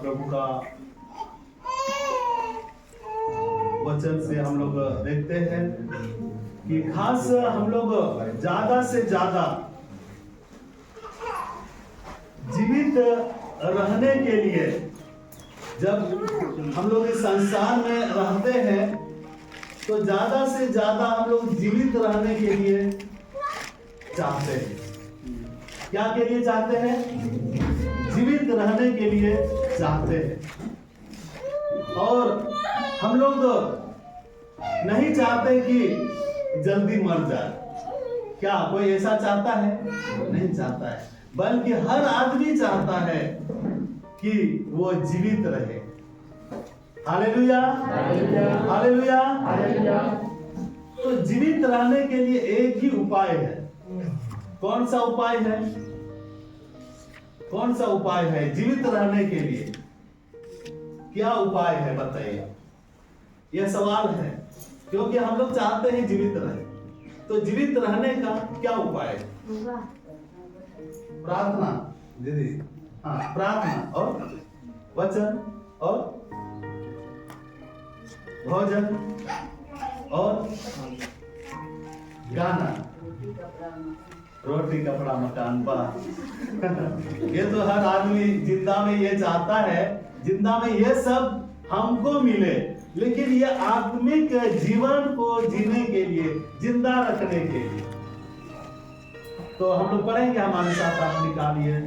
प्रभु का वचन से हम लोग देखते हैं कि खास हम लोग ज्यादा से ज्यादा जीवित रहने के लिए जब हम लोग इस संसार में रहते हैं तो ज्यादा से ज्यादा हम लोग जीवित रहने के लिए चाहते हैं। क्या के लिए चाहते हैं? जीवित रहने के लिए चाहते हैं। और हम लोग नहीं चाहते कि जल्दी मर जाए। क्या कोई ऐसा चाहता है? नहीं चाहता है, बल्कि हर आदमी चाहता है कि वो जीवित रहे। हालेलुया, हालेलुया, हालेलुया। तो जीवित रहने के लिए एक ही उपाय है। कौन सा उपाय है? कौन सा उपाय है जीवित रहने के लिए? क्या उपाय है बताइए? यह सवाल है, क्योंकि हम लोग चाहते हैं जीवित रहे। तो जीवित रहने का क्या उपाय है? प्रार्थना दीदी, हाँ, प्रार्थना और वचन और भोजन और गाना, रोटी कपड़ा मकान पर। ये तो हर आदमी जिंदा में ये चाहता है, जिंदा में ये सब हमको मिले। लेकिन ये आत्मिक जीवन को जीने के लिए, जिंदा रखने के लिए, तो हम लोग पढ़ेंगे। हमारे साथ आप निकालिए,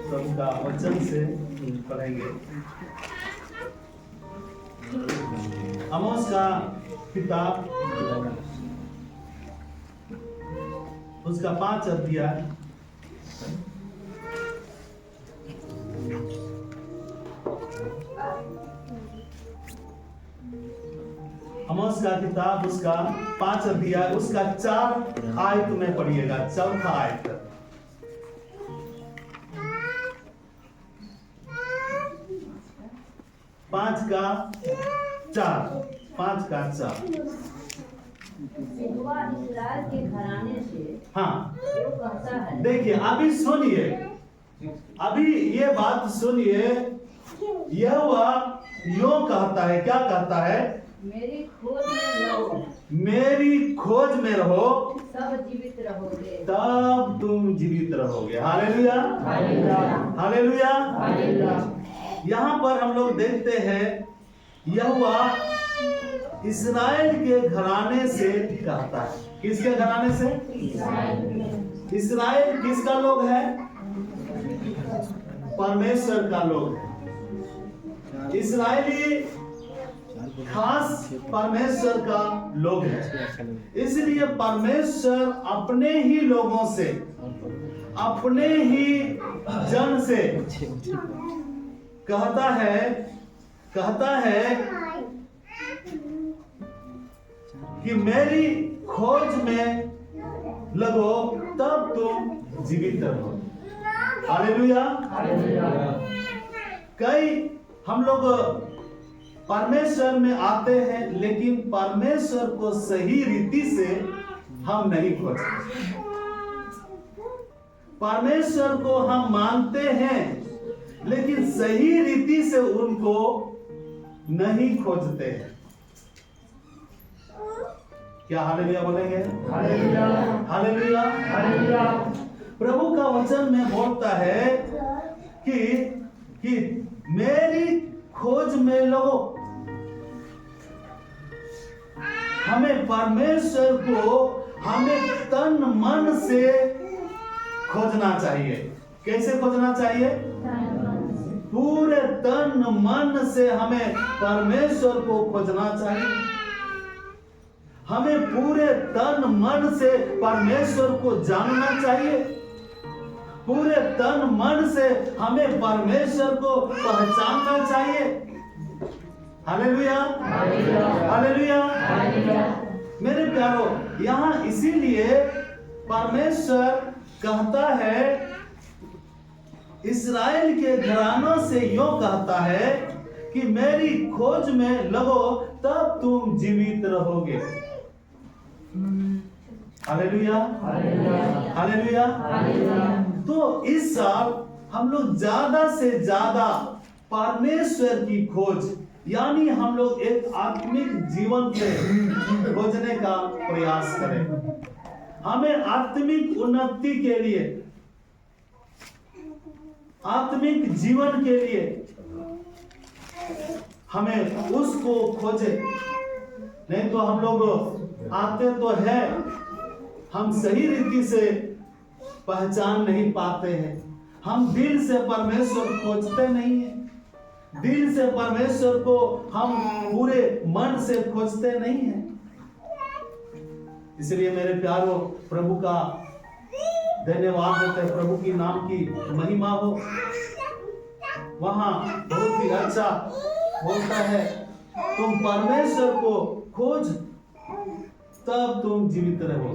सबका वचन से पढ़ेंगे। आमोस का किताब उसका 5 अध्याय, आमोस का किताब उसका 5 अध्याय उसका 4 आयत में पढ़िएगा। 4था आयत, 5 का 4, 5 का 4। इस्राएल के घराने से हाँ, वो कहता है। देखिए अभी सुनिए, अभी ये बात सुनिए। यहोवा यूं कहता है, क्या कहता है? मेरी खोज में रहो, मेरी खोज में रहो, सब जीवित रहोगे, तब तुम जीवित रहोगे। हालेलुया, हालेलुया, हालेलुया। यहाँ पर हम लोग देखते हैं यहोवा इस्राएल के घराने से कहता है। किसके घराने से? इस्राएल किसका लोग है? परमेश्वर का लोग है। इस्राएली खास परमेश्वर का लोग है। इसलिए परमेश्वर अपने ही लोगों से, अपने ही जन से कहता है कि मेरी खोज में लगो, तब तुम जीवित रहो। Hallelujah, hallelujah. कई हम लोग परमेश्वर में आते हैं, लेकिन परमेश्वर को सही रीति से हम नहीं खोजते। परमेश्वर को हम मानते हैं, लेकिन सही रीति से उनको नहीं खोजते हैं। क्या हालेलुया बोलेंगे? हालेलुया, हालेलुया, हालेलुया। प्रभु का वचन में बोलता है कि मेरी खोज में लगो। हमें परमेश्वर को हमें तन मन से खोजना चाहिए। कैसे खोजना चाहिए? पूरे तन मन से हमें परमेश्वर को खोजना चाहिए। हमें पूरे तन मन से परमेश्वर को जानना चाहिए। पूरे तन मन से हमें परमेश्वर को पहचानना चाहिए। Hallelujah, hallelujah. मेरे प्यारो, यहाँ इसीलिए परमेश्वर कहता है, इस्राएल के घरानों से यूं कहता है कि मेरी खोज में लगो, तब तुम जीवित रहोगे। Hallelujah, hallelujah. तो इस साल हम लोग ज्यादा से ज्यादा परमेश्वर की खोज, यानी हम लोग एक आत्मिक जीवन से खोजने का प्रयास करें। हमें आत्मिक उन्नति के लिए, आत्मिक जीवन के लिए हमें उसको खोजे। नहीं तो हम लोग आते तो है, हम सही रीति से पहचान नहीं पाते हैं। हम दिल से परमेश्वर खोजते नहीं हैं, दिल से परमेश्वर को हम पूरे मन से खोजते नहीं हैं। इसलिए मेरे प्यारों, प्रभु का धन्यवाद देते हैं, प्रभु की नाम की महिमा हो। वहां बहुत ही अच्छा बोलता है, तुम परमेश्वर को खोज तब तुम जीवित रहो।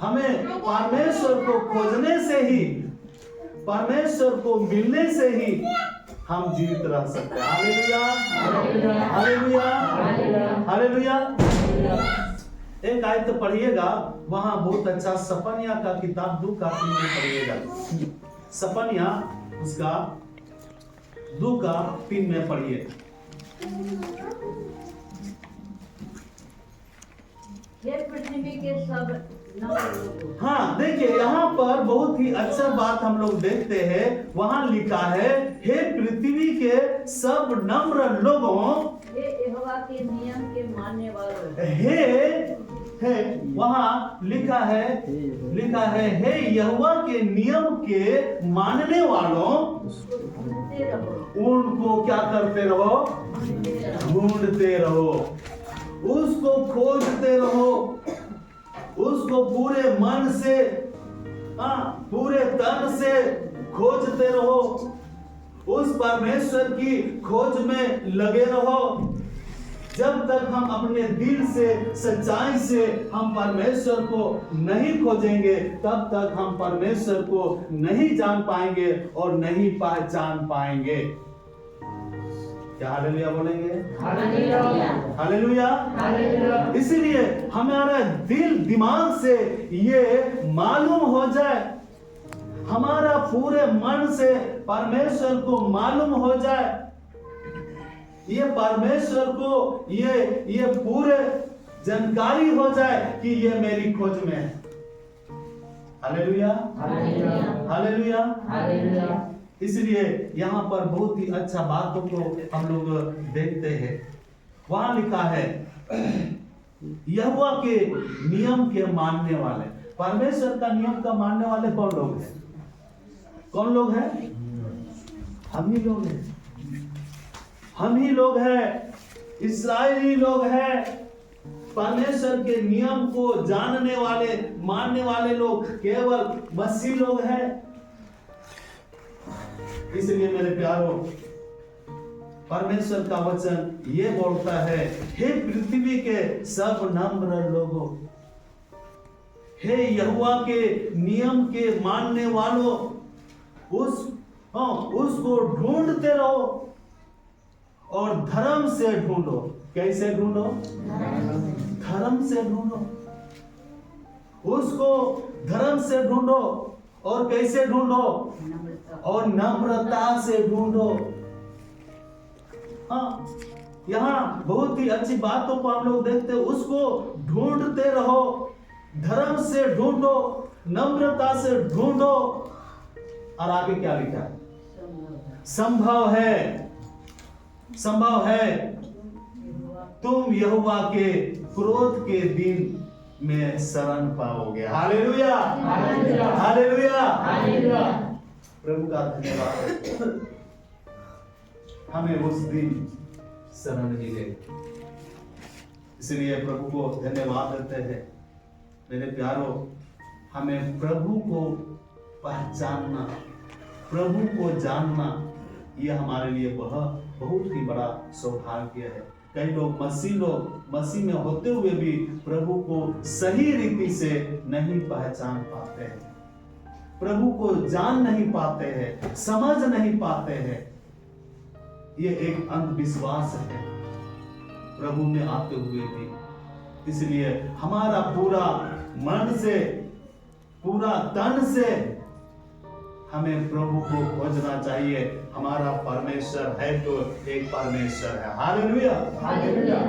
हमें परमेश्वर को खोजने से ही, परमेश्वर को मिलने से ही हम जीवित रह सकते हैं। हालेलुया, हालेलुया, हालेलुया। एक आयत तो पढ़िएगा, वहां बहुत अच्छा सपनिया का किताब 2 का 3 में पढ़िएगा। सपनिया उसका 2 का 3 में पढ़िए। हे पृथ्वी के सब नम्र लोगों। हाँ, देखिए यहाँ पर बहुत ही अच्छा बात हम लोग देखते हैं। वहां लिखा है, हे पृथ्वी के सब नम्र लोगों, हे यहोवा के नियम के मानने वालों। हे वहां लिखा है, हे यहोवा के नियम के मानने वालों, उसको ढूंढते रहो। उनको क्या करते रहो? ढूंढते रहो, उसको खोजते रहो, उसको पूरे मन से, पूरे तन से खोजते रहो। उस परमेश्वर की खोज में लगे रहो। जब तक हम अपने दिल से, सच्चाई से हम परमेश्वर को नहीं खोजेंगे, तब तक हम परमेश्वर को नहीं जान पाएंगे और नहीं पहचान पाएंगे। क्या हालेलुया बोलेंगे? हालेलुया, हालेलुया, हालेलुया। इसलिए हमारा दिल दिमाग से ये मालूम हो जाए, हमारा पूरे मन से परमेश्वर को मालूम हो जाए, ये परमेश्वर को ये पूरे जानकारी हो जाए कि ये मेरी खोज में है। हालेलुया, हालेलुया, हालेलुया। इसलिए यहाँ पर बहुत ही अच्छा बातों को हम लोग देखते हैं। वहां लिखा है, यहोवा के नियम के मानने वाले। परमेश्वर का नियम का मानने वाले कौन लोग हैं? कौन लोग हैं? हम ही लोग हैं, हम ही लोग हैं, इस्राएली लोग हैं। परमेश्वर के नियम को जानने वाले, मानने वाले लोग केवल मसीह लोग हैं। इसलिए मेरे प्यारों, परमेश्वर का वचन ये बोलता है, हे पृथ्वी के सब नम्र लोगों, हे यहोवा के नियम के मानने वालों, उसको ढूंढते रहो और धर्म से ढूंढो। कैसे ढूंढो? धर्म से ढूंढो, उसको धर्म से ढूंढो। और कैसे ढूंढो? और नम्रता से ढूंढो। हाँ, यहाँ बहुत ही अच्छी बातों को हम लोग देखते हैं। उसको ढूंढते रहो, धर्म से ढूंढो, नम्रता से ढूंढो। और आगे क्या लिखा है? संभव है, संभव है तुम यहोवा के क्रोध के दिन में शरण पाओगे। हालेलुया, हालेलुया, हालेलुया। प्रभु का धन्यवाद, हमें उस दिन शरण मिले। इसलिए प्रभु को धन्यवाद देते हैं। मेरे प्यारों, हमें प्रभु को पहचानना, प्रभु को जानना, यह हमारे लिए बहुत ही बड़ा सौभाग्य है। कई लोग मसीह में होते हुए भी प्रभु को सही रीति से नहीं पहचान पाते हैं, प्रभु को जान नहीं पाते हैं, समझ नहीं पाते हैं। ये एक अंधविश्वास है प्रभु में आते हुए भी। इसलिए हमारा पूरा मन से, पूरा तन से हमें प्रभु को खोजना चाहिए। हमारा परमेश्वर है तो एक परमेश्वर है। हालेलुया। हालेलुया।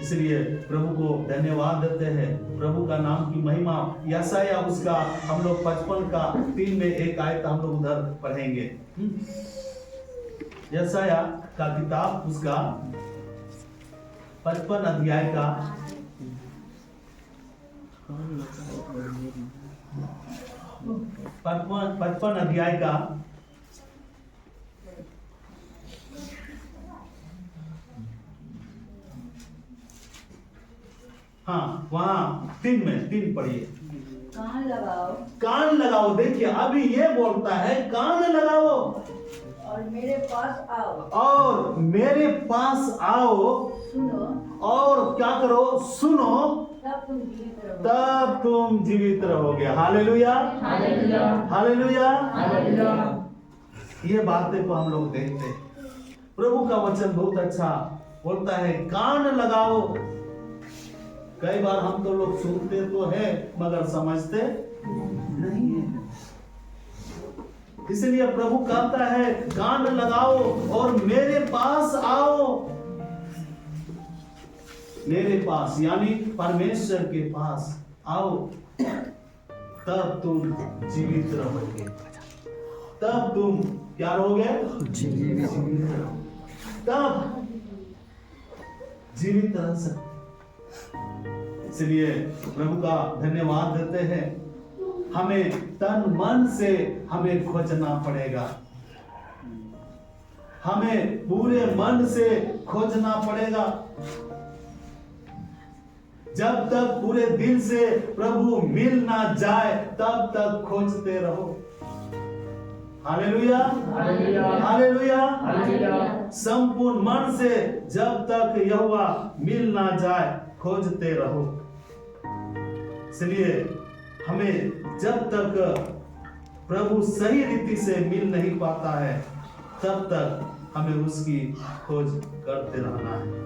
इसलिए प्रभु को धन्यवाद देते हैं, प्रभु का नाम की महिमा। यशायाह उसका हम लोग 55 का 3 में एक आयत हम लोग उधर पढ़ेंगे। यशायाह का किताब उसका 55 अध्याय का 55 अध्याय का 3 पढ़िए। कान लगाओ कान लगाओ। देखिए अभी ये बोलता है कान लगाओ और मेरे पास आओ, और मेरे पास आओ सुनो और क्या करो, सुनो, तब तुम जीवित रहोगे। तब तुम जीवित रहोगे। हालेलुया। हालेलुया। हालेलुया। हालेलुया। ये बातें को हम लोग देखते हैं। प्रभु का वचन बहुत अच्छा बोलता है कान लगाओ। कई बार हम तो लोग सुनते तो है मगर समझते नहीं है। इसलिए प्रभु कहता है कान लगाओ और मेरे पास आओ। मेरे पास यानी परमेश्वर के पास आओ, तब तुम जीवित रहोगे। तब तुम क्या रहोगे? जीवित रहोगे। तब जीवित रह सकते। इसलिए प्रभु का धन्यवाद देते हैं। हमें तन मन से हमें खोजना पड़ेगा। हमें पूरे मन से खोजना पड़ेगा। जब तक पूरे दिल से प्रभु मिल ना जाए तब तक खोजते रहो। हालेलुया। हालेलुया। हालेलुया। हालेलुया। संपूर्ण मन से जब तक यहोवा मिल ना जाए खोजते रहो। इसलिए हमें जब तक प्रभु सही रीति से मिल नहीं पाता है तब तक हमें उसकी खोज करते रहना है।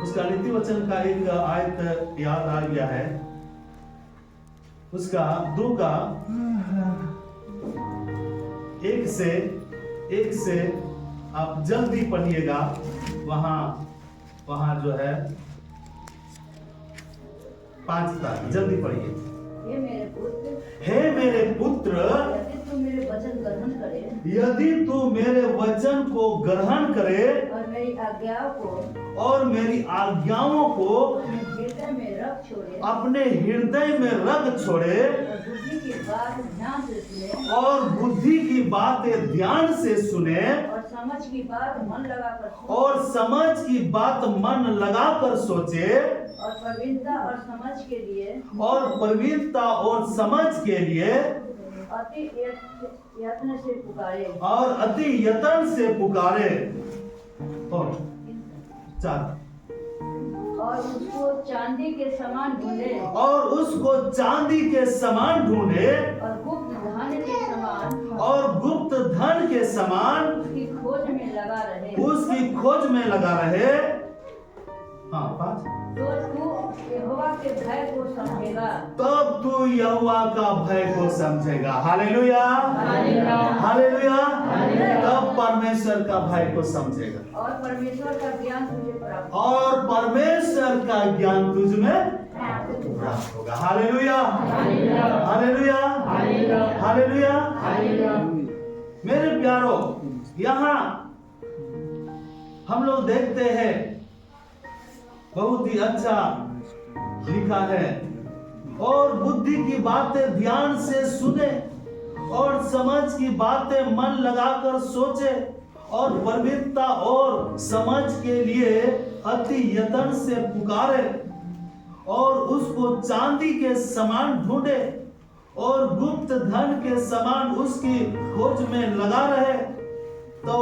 उसका नीति वचन का एक आयत याद आ गया है। उसका 2 का 1 से आप जल्दी पढ़िएगा। वहां जो है 5 तक जल्दी पढ़िए। हे मेरे पुत्र, हे मेरे पुत्र, यदि तू मेरे वचन ग्रहण करे, यदि तू मेरे वचन को ग्रहण करे और मेरी आज्ञाओं को और मेरी आज्ञाओं को अपने हृदय में रख छोड़े, अपने हृदय में रख छोड़े और बुद्धि की बात ध्यान से सुने, और बुद्धि की बातें ध्यान से सुने और समझ की बात मन लगाकर सुने, और समझ की बात मन लगाकर सोचे और प्रवीणता और समझ के लिए और प्रवीणता और समझ के लिए अति यत्न से पुकारे, और अति यत्न से पुकारे। और 4 और उसको चांदी के समान ढूंढे, और उसको चांदी के समान ढूंढे और गुप्त धन के समान और गुप्त धन के समान उसकी खोज में लगा रहे। उसकी खोज में लगा रहे। 5 तो तू यहोवा के भय को समझेगा। तब तू यहोवा का भय को समझेगा। हालेलुया। हालेलुया। हालेलुया। हालेलुया। तब परमेश्वर का भय को समझेगा और परमेश्वर का ज्ञान तुझे प्राप्त और परमेश्वर का ज्ञान तुझ में प्राप्त होगा। हालेलुया। हालेलुया। हालेलुया। हालेलुया। हालेलुया। हालेलुया। मेरे प्यारो, यहाँ हम लोग देखते हैं बहुत ही अच्छा लिखा है, और बुद्धि की बातें ध्यान से सुने और समझ की बातें मन लगाकर सोचे और प्रवीणता और समझ के लिए अति यत्न से पुकारे और उसको चांदी के समान ढूंढे और गुप्त धन के समान उसकी खोज में लगा रहे, तो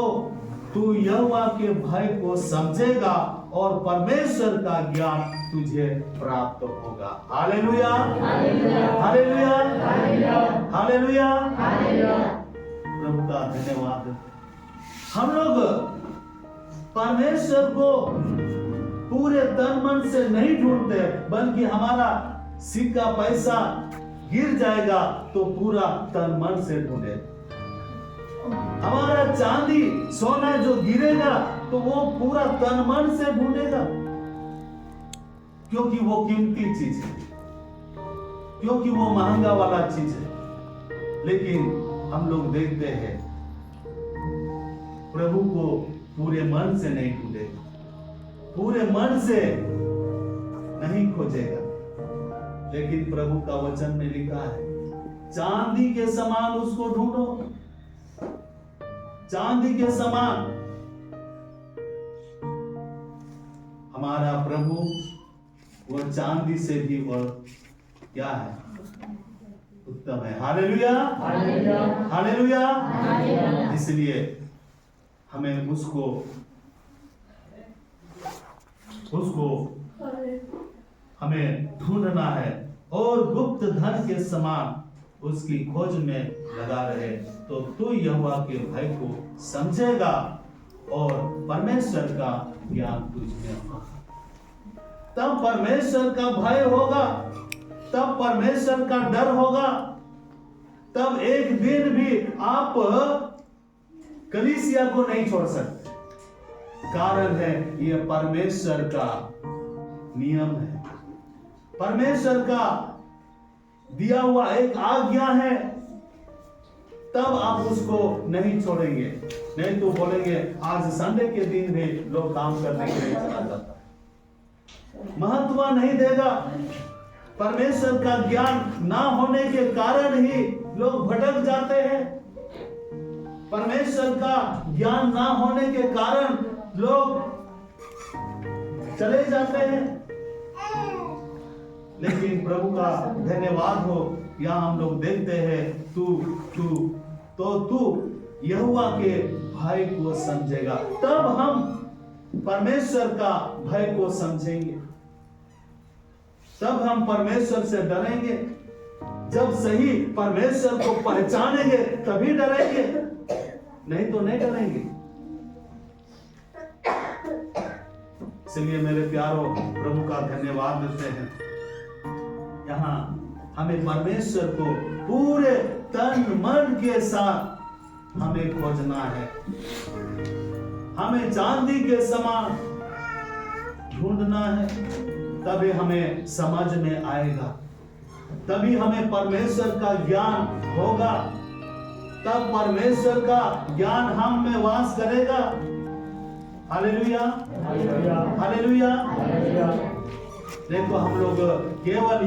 तू यहोवा के भय को समझेगा और परमेश्वर का ज्ञान तुझे प्राप्त होगा। हालेलुया। हालेलुया। हालेलुया। हालेलुया। हालेलुया। हालेलुया। प्रभु का धन्यवाद। हम लोग परमेश्वर को पूरे तन मन से नहीं ढूंढते, बल्कि हमारा सिक्का पैसा गिर जाएगा तो पूरा तन मन से ढूंढे। हमारा चांदी सोना जो गिरेगा तो वो पूरा तन मन से ढूंढेगा, क्योंकि वो कीमती चीज है, क्योंकि वो महंगा वाला चीज है। लेकिन हम लोग देखते हैं प्रभु को पूरे मन से नहीं ढूंढेगा, पूरे मन से नहीं खोजेगा। लेकिन प्रभु का वचन में लिखा है, चांदी के समान उसको ढूंढो, चांदी के समान। हमारा प्रभु वो चांदी से भी और क्या है, उत्तम है। Hallelujah, hallelujah. इसलिए हमें उसको हमें ढूंढना है और गुप्त धन के समान उसकी खोज में लगा रहे, तो तू यहोवा के भय को समझेगा और परमेश्वर का ज्ञान तुझ में होगा। तब परमेश्वर का भय होगा, तब परमेश्वर का डर होगा, तब एक दिन भी आप कलीसिया को नहीं छोड़ सकते। कारण है यह परमेश्वर का नियम है, परमेश्वर का दिया हुआ एक आज्ञा है। तब आप उसको नहीं छोड़ेंगे, नहीं तो बोलेंगे आज संडे के दिन भी लोग काम करने के लिए चला जाता है, महत्व नहीं देगा। परमेश्वर का ज्ञान ना होने के कारण ही लोग भटक जाते हैं, परमेश्वर का ज्ञान ना होने के कारण लोग चले जाते हैं। लेकिन प्रभु का धन्यवाद हो, यहाँ हम लोग देखते हैं तू यहोवा के भय को समझेगा, तब हम परमेश्वर का भय को समझेंगे, तब हम परमेश्वर से डरेंगे। जब सही परमेश्वर को पहचानेंगे तभी डरेंगे, नहीं तो नहीं डरेंगे। इसलिए मेरे प्यारों, प्रभु का धन्यवाद देते हैं। यहाँ हमें परमेश्वर को पूरे तन मन के साथ हमें खोजना है, हमें चांदी के समान ढूंढना है, तभी हमें समझ में आएगा, तभी हमें परमेश्वर का ज्ञान होगा, तब परमेश्वर का ज्ञान हम में वास करेगा। Hallelujah, hallelujah. देखो हम लोग केवल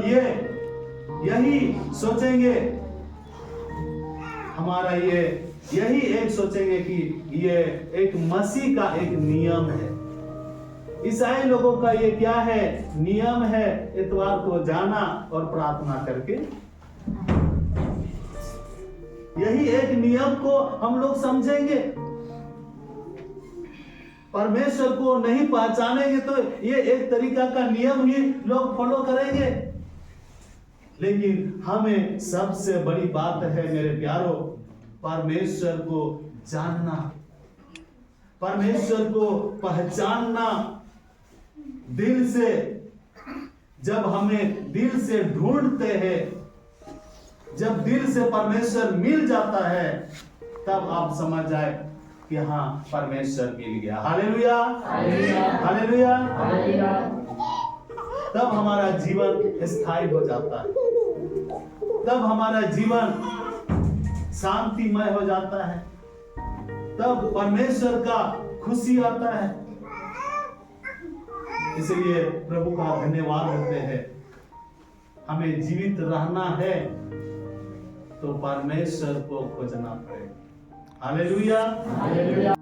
यही सोचेंगे, हमारा यही एक सोचेंगे कि ये एक मसीह का एक नियम है। ईसाई लोगों का ये क्या है, नियम है, इतवार को जाना और प्रार्थना करके। यही एक नियम को हम लोग समझेंगे। परमेश्वर को नहीं पहचानेंगे तो ये एक तरीका का नियम ही लोग फॉलो करेंगे। लेकिन हमें सबसे बड़ी बात है मेरे प्यारों, परमेश्वर को जानना, परमेश्वर को पहचानना दिल से। जब हमें दिल से ढूंढते हैं, जब दिल से परमेश्वर मिल जाता है, तब आप समझ जाए कि हाँ परमेश्वर मिल गया। Hallelujah, hallelujah. तब हमारा जीवन स्थायी हो जाता है, तब हमारा जीवन शांतिमय हो जाता है, तब परमेश्वर का खुशी आता है। इसलिए प्रभु का धन्यवाद करते हैं। हमें जीवित रहना है तो परमेश्वर को खोजना पड़ेगा। Hallelujah, hallelujah.